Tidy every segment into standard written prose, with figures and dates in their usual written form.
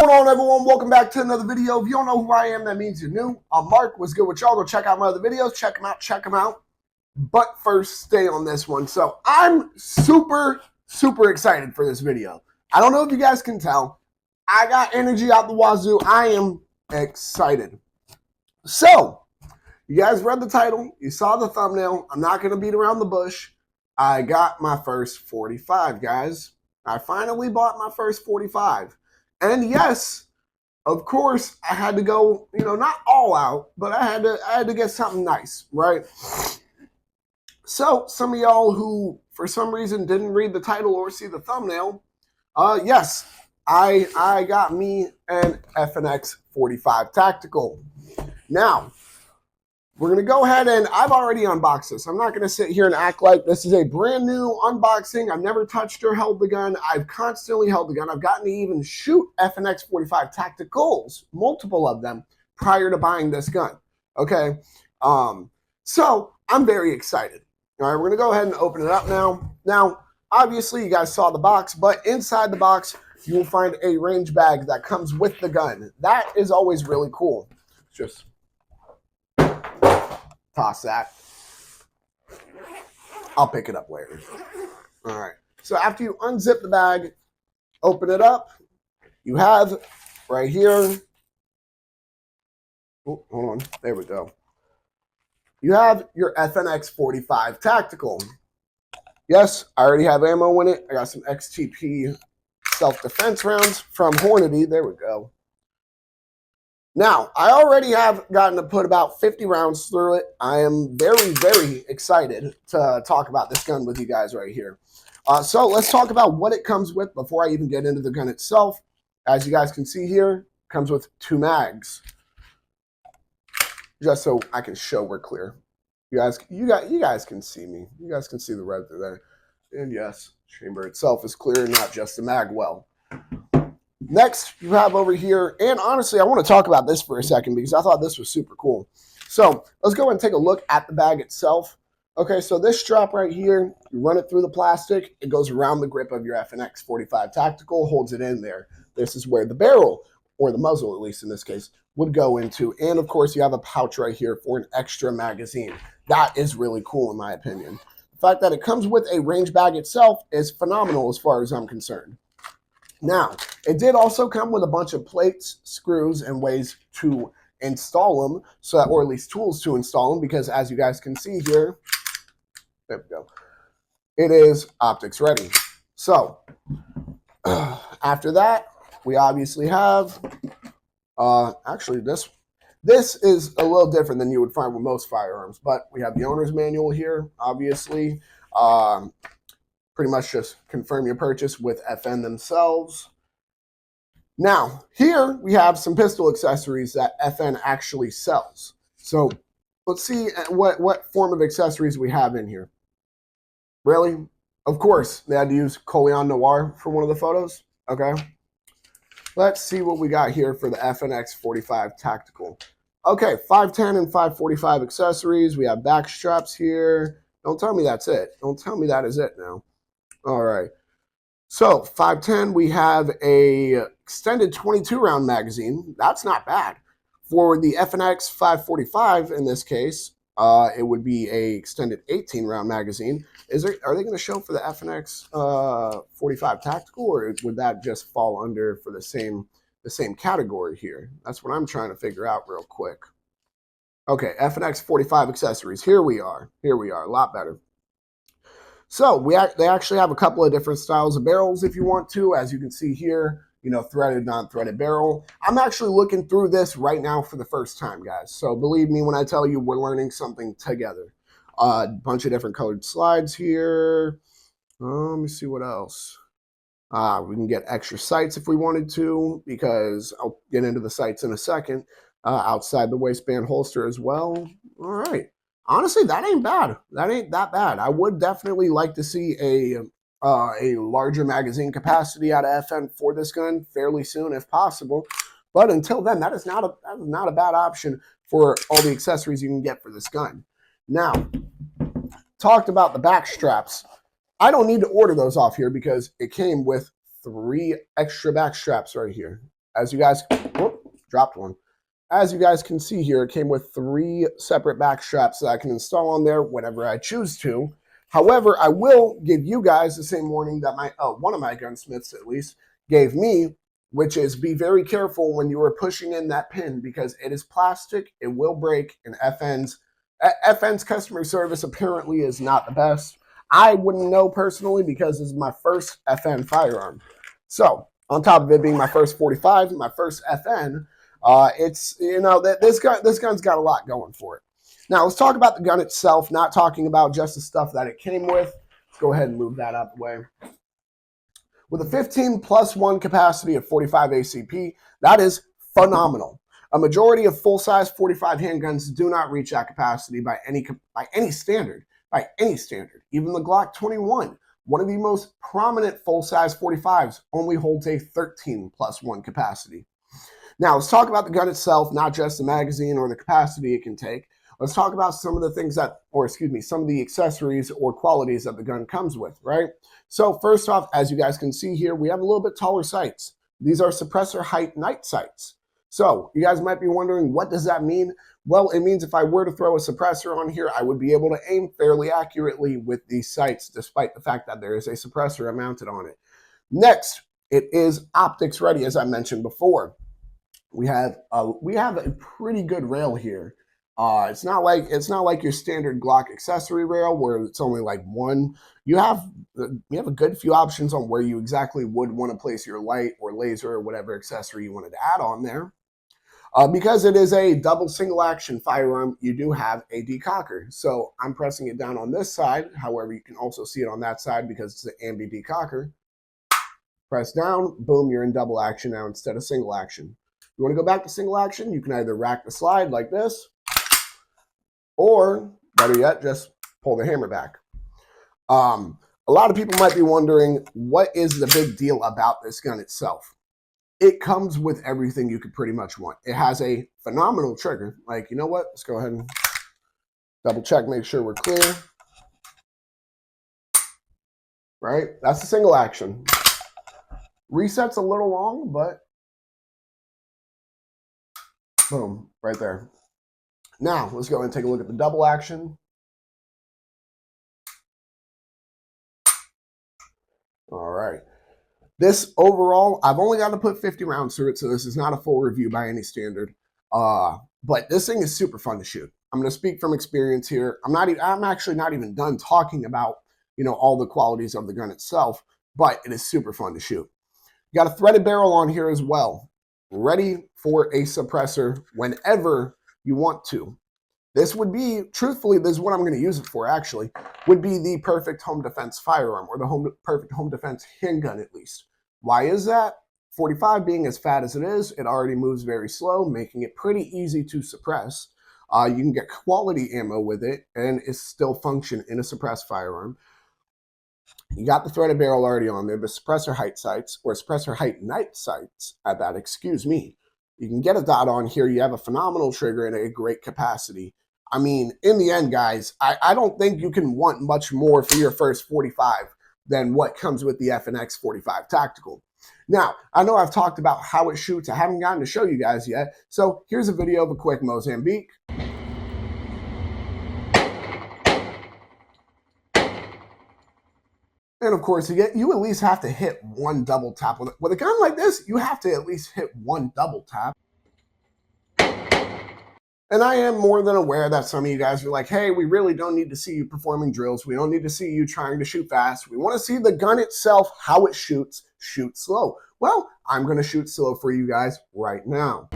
What's going on, everyone? Welcome back to another video. If you don't know who I am, that means you're new. I'm Mark. What's good with y'all? Go check out my other videos. Check them out. But first, stay on this one. So I'm super excited for this video. I don't know if you guys can tell. I got energy out the wazoo. I am excited. So, you guys read the title. You saw the thumbnail. I'm not going to beat around the bush. I got my first 45, guys. I finally bought my first 45. And yes, of course, I had to go, not all out, but I had to get something nice, right? So some of y'all who, for some reason, didn't read the title or see the thumbnail, yes, I got me an FNX 45 Tactical. Now, we're going to go ahead and I've already unboxed this. I'm not going to sit here and act like this is a brand new unboxing. I've never touched or held the gun. I've constantly held the gun. I've gotten to even shoot FNX 45 Tacticals, multiple of them, prior to buying this gun. Okay? So I'm very excited. All right, we're going to go ahead and open it up now. Now, obviously, you guys saw the box, but inside the box, you will find a range bag that comes with the gun. That is always really cool. Just toss that. I'll pick it up later. All right. So after you unzip the bag, open it up, you have right here. Oh, hold on. There we go. You have your FNX 45 Tactical. Yes, I already have ammo in it. I got some XTP self-defense rounds from Hornady. There we go. Now, I already have gotten to put about 50 rounds through it. I am very excited to talk about this gun with you guys right here. So let's talk about what it comes with before I even get into the gun itself. As you guys can see here, it comes with 2 mags. Just so I can show we're clear. You guys can see me. You guys can see the red through there. And yes, chamber itself is clear, not just the mag well. Next, you have over here, and honestly, I want to talk about this for a second because I thought this was super cool. So let's go and take a look at the bag itself. Okay, so this strap right here, you run it through the plastic, it goes around the grip of your FNX 45 Tactical, holds it in there. This is where the barrel, or the muzzle at least in this case, would go into. And of course, you have a pouch right here for an extra magazine. That is really cool in my opinion. The fact that it comes with a range bag itself is phenomenal as far as I'm concerned. Now, it did also come with a bunch of plates, screws, and ways to install them, or at least tools to install them, because as you guys can see here, there we go, it is optics ready. So, after that, we obviously have, actually this is a little different than you would find with most firearms, but we have the owner's manual here, obviously. Pretty much just confirm your purchase with FN themselves. Now, here we have some pistol accessories that FN actually sells. So let's see what form of accessories we have in here. Really? Of course, they had to use Colion Noir for one of the photos. Okay. Let's see what we got here for the FNX 45 Tactical. Okay, 510 and 545 accessories. We have back straps here. Don't tell me that's it. Don't tell me that is it now. All right, so 510, we have a extended 22-round magazine. That's not bad. For the FNX 545, in this case, it would be a extended 18-round magazine. Are they going to show for the FNX 45 Tactical, or would that just fall under for the same category here? That's what I'm trying to figure out real quick. Okay, FNX 45 accessories. Here we are. A lot better. So they actually have a couple of different styles of barrels if you want to, as you can see here, threaded, non-threaded barrel. I'm actually looking through this right now for the first time, guys. So believe me when I tell you we're learning something together. A bunch of different colored slides here. Let me see what else. We can get extra sights if we wanted to, because I'll get into the sights in a second. Outside the waistband holster as well. All right. Honestly, that ain't bad. That ain't that bad. I would definitely like to see a larger magazine capacity out of FN for this gun fairly soon, if possible. But until then, that is not a bad option for all the accessories you can get for this gun. Now, talked about the back straps. I don't need to order those off here because it came with 3 extra back straps right here. As you guys, dropped one. As you guys can see here, it came with 3 separate back straps that I can install on there whenever I choose to. However, I will give you guys the same warning that one of my gunsmiths at least gave me, which is be very careful when you are pushing in that pin because it is plastic, it will break, and FN's customer service apparently is not the best. I wouldn't know personally because this is my first FN firearm. So, on top of it being my first 45, my first FN, it's, this gun's got a lot going for it. Now, let's talk about the gun itself, not talking about just the stuff that it came with. Let's go ahead and move that out of the way. With a 15+1 capacity of 45 ACP, that is phenomenal. A majority of full-size 45 handguns do not reach that capacity by any standard. Even the Glock 21, one of the most prominent full-size 45s, only holds a 13+1 capacity. Now, let's talk about the gun itself, not just the magazine or the capacity it can take. Let's talk about some of the things some of the accessories or qualities that the gun comes with, right? So first off, as you guys can see here, we have a little bit taller sights. These are suppressor height night sights. So you guys might be wondering, what does that mean? Well, it means if I were to throw a suppressor on here, I would be able to aim fairly accurately with these sights, despite the fact that there is a suppressor mounted on it. Next, it is optics ready, as I mentioned before. We have a pretty good rail here. It's not like your standard Glock accessory rail where it's only like one. You have a good few options on where you exactly would want to place your light or laser or whatever accessory you wanted to add on there. Because it is a double single action firearm, you do have a decocker. So I'm pressing it down on this side. However, you can also see it on that side because it's an ambi decocker. Press down, boom, you're in double action now instead of single action. You want to go back to single action, you can either rack the slide like this, or better yet, just pull the hammer back. A lot of people might be wondering, what is the big deal about this gun itself? It comes with everything you could pretty much want. It has a phenomenal trigger. Like, you know what? Let's go ahead and double check, make sure we're clear. Right? That's the single action. Reset's a little long, but boom, right there. Now, let's go and take a look at the double action. All right. This overall, I've only got to put 50 rounds through it, so this is not a full review by any standard. But this thing is super fun to shoot. I'm going to speak from experience here. I'm actually not even done talking about, all the qualities of the gun itself, but it is super fun to shoot. You got a threaded barrel on here as well, ready for a suppressor whenever you want to. This would be, truthfully, this is what I'm going to use it for, actually, would be the perfect home defense firearm, or the perfect home defense handgun, at least. Why is that? 45 being as fat as it is, it already moves very slow, making it pretty easy to suppress. You can get quality ammo with it, and it still function in a suppressed firearm. You got the threaded barrel already on there, the suppressor height sights, or suppressor height night sights at that, excuse me. You can get a dot on here. You have a phenomenal trigger and a great capacity. I mean, in the end, guys, I don't think you can want much more for your first 45 than what comes with the FNX 45 Tactical. Now, I know I've talked about how it shoots. I haven't gotten to show you guys yet. So here's a video of a quick Mozambique. And of course, you at least have to hit one double tap. With a gun like this, you have to at least hit one double tap. And I am more than aware that some of you guys are like, hey, we really don't need to see you performing drills. We don't need to see you trying to shoot fast. We want to see the gun itself, how it shoots, shoot slow. Well, I'm going to shoot slow for you guys right now.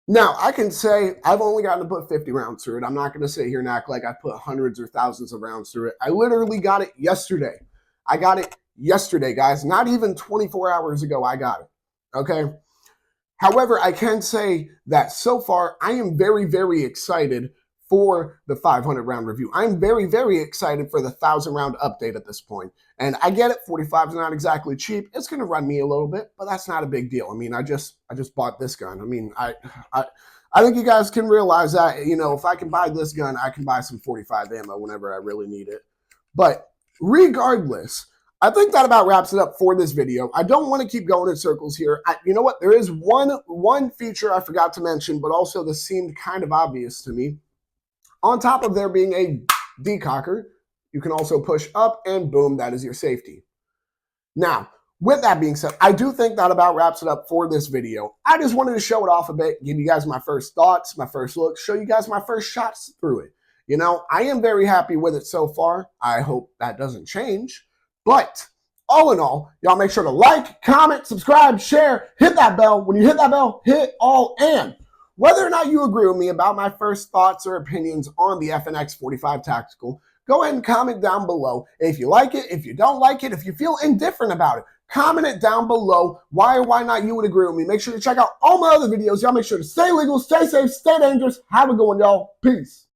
Now, I can say I've only gotten to put 50 rounds through it. I'm not going to sit here and act like I put hundreds or thousands of rounds through it. I literally got it yesterday. I got it yesterday, guys. Not even 24 hours ago, I got it. Okay? However, I can say that so far, I am very, very excited for the 500 round review. I'm very, very excited for the 1,000 round update at this point. And I get it, 45 is not exactly cheap. It's going to run me a little bit, but that's not a big deal. I mean, I just bought this gun. I mean, I think you guys can realize that, you know, if I can buy this gun, I can buy some 45 ammo whenever I really need it. But regardless, I think that about wraps it up for this video. I don't want to keep going in circles here. You know what? There is one feature I forgot to mention, but also this seemed kind of obvious to me. On top of there being a decocker, you can also push up and boom, that is your safety. Now, with that being said, I do think that about wraps it up for this video. I just wanted to show it off a bit, give you guys my first thoughts, my first look, show you guys my first shots through it. You know, I am very happy with it so far. I hope that doesn't change. But all in all, y'all make sure to like, comment, subscribe, share, hit that bell. When you hit that bell, hit all and. Whether or not you agree with me about my first thoughts or opinions on the FNX 45 Tactical, go ahead and comment down below. If you like it, if you don't like it, if you feel indifferent about it, comment it down below. Why or why not you would agree with me. Make sure to check out all my other videos. Y'all make sure to stay legal, stay safe, stay dangerous. Have a good one, y'all. Peace.